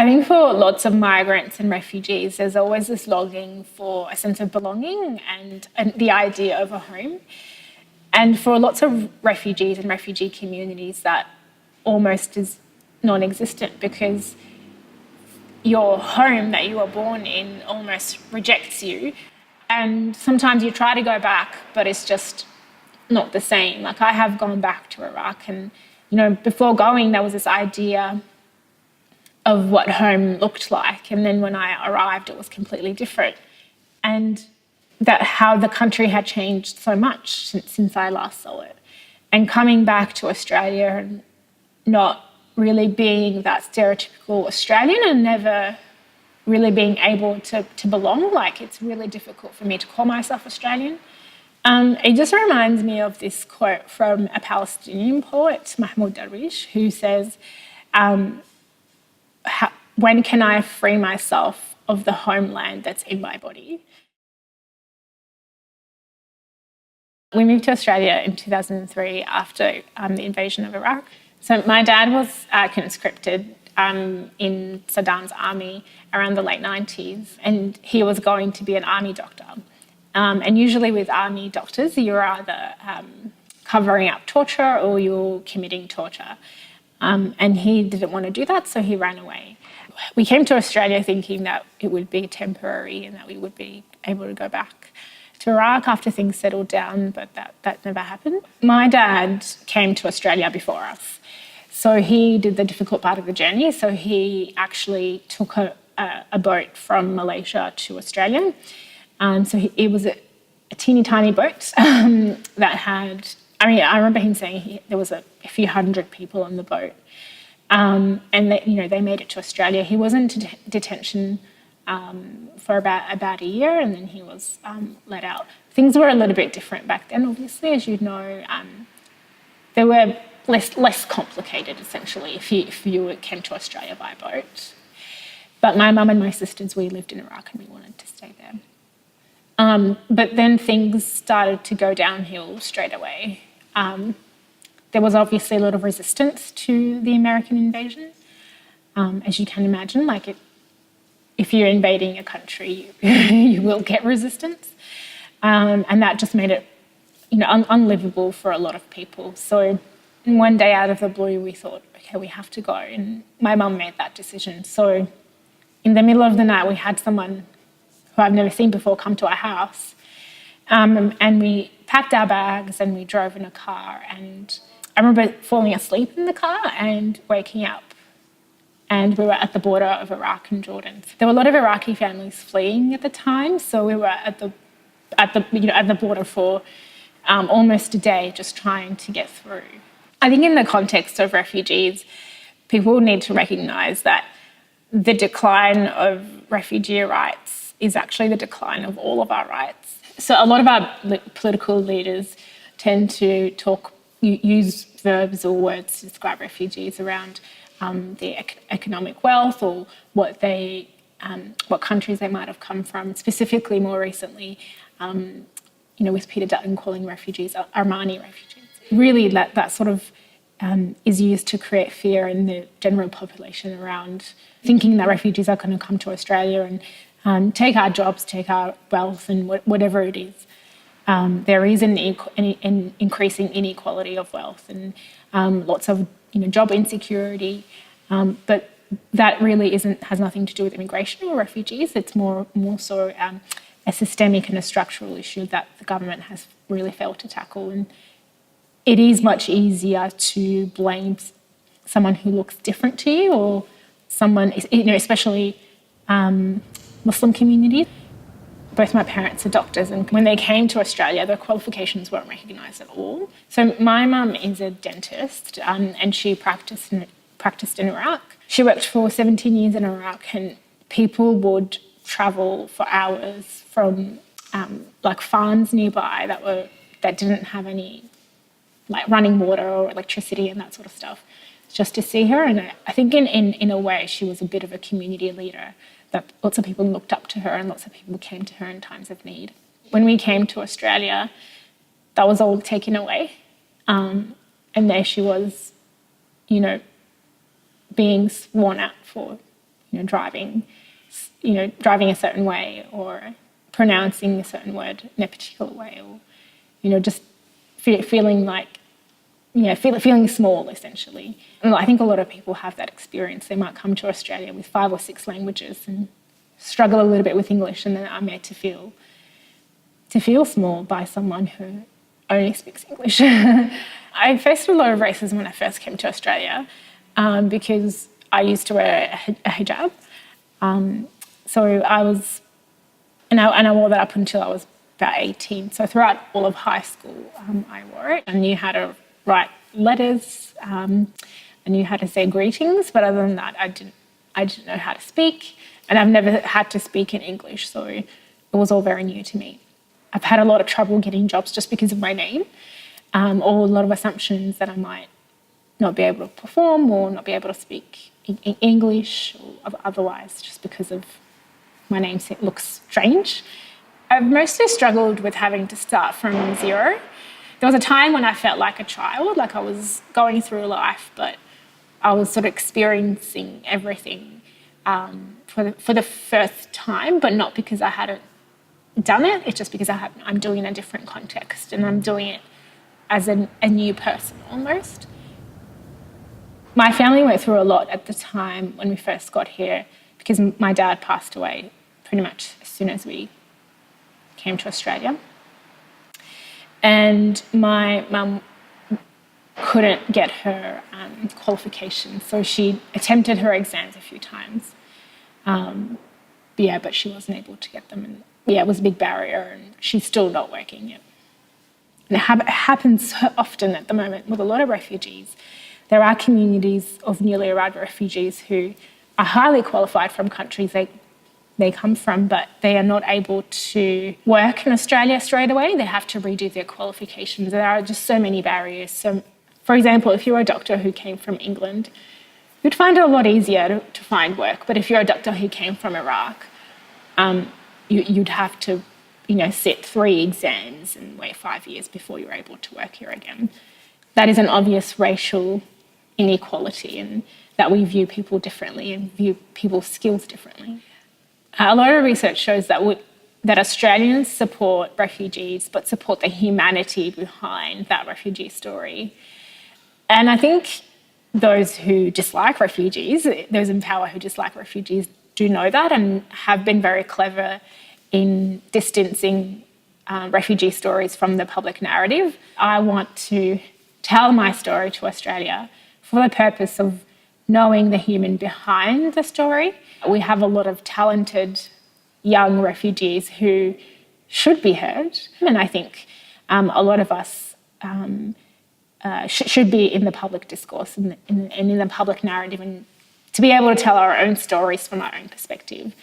I think for lots of migrants and refugees, there's always this longing for a sense of belonging and the idea of a home. And for lots of refugees and refugee communities, that almost is non-existent, because your home that you were born in almost rejects you. And sometimes you try to go back, but it's just not the same. Like, I have gone back to Iraq, and, before going, there was this idea of what home looked like. And then when I arrived, it was completely different. And that how the country had changed so much since I last saw it. And coming back to Australia and not really being that stereotypical Australian and never really being able to belong, like, it's really difficult for me to call myself Australian. It just reminds me of this quote from a Palestinian poet, Mahmoud Darwish, who says, when can I free myself of the homeland that's in my body? We moved to Australia in 2003 after the invasion of Iraq. So my dad was conscripted in Saddam's army around the late 90s, and he was going to be an army doctor. And usually with army doctors, you're either covering up torture or you're committing torture. And he didn't want to do that, so he ran away. We came to Australia thinking that it would be temporary and that we would be able to go back to Iraq after things settled down, but that never happened. My dad came to Australia before us, so he did the difficult part of the journey. So he actually took a boat from Malaysia to Australia. So it was a teeny tiny boat that had, I remember him saying there was a few hundred people on the boat. And they made it to Australia. He was in detention for about a year, and then he was let out. Things were a little bit different back then, obviously, as you know. They were less complicated, essentially, if you came to Australia by boat. But my mum and my sisters, we lived in Iraq and we wanted to stay there. But then things started to go downhill straight away. There was obviously a lot of resistance to the American invasion. As you can imagine, if you're invading a country, you will get resistance. And that just made it, unlivable for a lot of people. So one day out of the blue, we thought, okay, we have to go. And my mum made that decision. So in the middle of the night, we had someone who I've never seen before come to our house. And we packed our bags and we drove in a car. And I remember falling asleep in the car and waking up. And we were at the border of Iraq and Jordan. There were a lot of Iraqi families fleeing at the time, so we were at the border for almost a day, just trying to get through. I think in the context of refugees, people need to recognise that the decline of refugee rights is actually the decline of all of our rights. So a lot of our political leaders tend to use verbs or words to describe refugees around the economic wealth or what countries they might have come from. Specifically, more recently, with Peter Dutton calling refugees Armani refugees. Really, that sort of is used to create fear in the general population around thinking that refugees are going to come to Australia and take our jobs, take our wealth, and whatever it is. There is an increasing inequality of wealth and lots of job insecurity, but that really has nothing to do with immigration or refugees. It's more so a systemic and a structural issue that the government has really failed to tackle. And it is much easier to blame someone who looks different to you or someone, especially Muslim communities. Both my parents are doctors, and when they came to Australia, their qualifications weren't recognised at all. So my mum is a dentist, and she practiced in Iraq. She worked for 17 years in Iraq, and people would travel for hours from farms nearby that didn't have any running water or electricity and that sort of stuff, just to see her. And I think in a way she was a bit of a community leader, that lots of people looked up to her and lots of people came to her in times of need. When we came to Australia, that was all taken away. And there she was, being sworn at for, driving a certain way, or pronouncing a certain word in a particular way, or just feeling like, feeling small, essentially. And I think a lot of people have that experience. They might come to Australia with 5 or 6 languages and struggle a little bit with English, and then are made to feel small by someone who only speaks English. I faced a lot of racism when I first came to Australia because I used to wear a hijab. So I wore that up until I was about 18. So throughout all of high school, I wore it. I knew how to write letters. I knew how to say greetings, but other than that, I didn't know how to speak, and I've never had to speak in English, so it was all very new to me. I've had a lot of trouble getting jobs just because of my name, or a lot of assumptions that I might not be able to perform or not be able to speak in English or otherwise, just because of my name looks strange. I've mostly struggled with having to start from zero. There was a time when I felt like a child, like I was going through life, but I was sort of experiencing everything for the first time, but not because I hadn't done it. It's just because I'm doing it in a different context, and I'm doing it as a new person almost. My family went through a lot at the time when we first got here, because my dad passed away pretty much as soon as we came to Australia. And my mum couldn't get her qualifications, so she attempted her exams a few times. But she wasn't able to get them. And it was a big barrier, and she's still not working yet. And it happens so often at the moment with a lot of refugees. There are communities of newly arrived refugees who are highly qualified from countries they come from, but they are not able to work in Australia straight away. They have to redo their qualifications. There are just so many barriers. So, for example, if you're a doctor who came from England, you'd find it a lot easier to find work. But if you're a doctor who came from Iraq, you'd have to, sit 3 exams and wait 5 years before you're able to work here again. That is an obvious racial inequality, and that we view people differently and view people's skills differently. A lot of research shows that Australians support refugees, but support the humanity behind that refugee story. And I think those who dislike refugees, those in power who dislike refugees, do know that and have been very clever in distancing refugee stories from the public narrative. I want to tell my story to Australia for the purpose of knowing the human behind the story. We have a lot of talented young refugees who should be heard, and I think a lot of us should be in the public discourse and in the public narrative, and to be able to tell our own stories from our own perspective.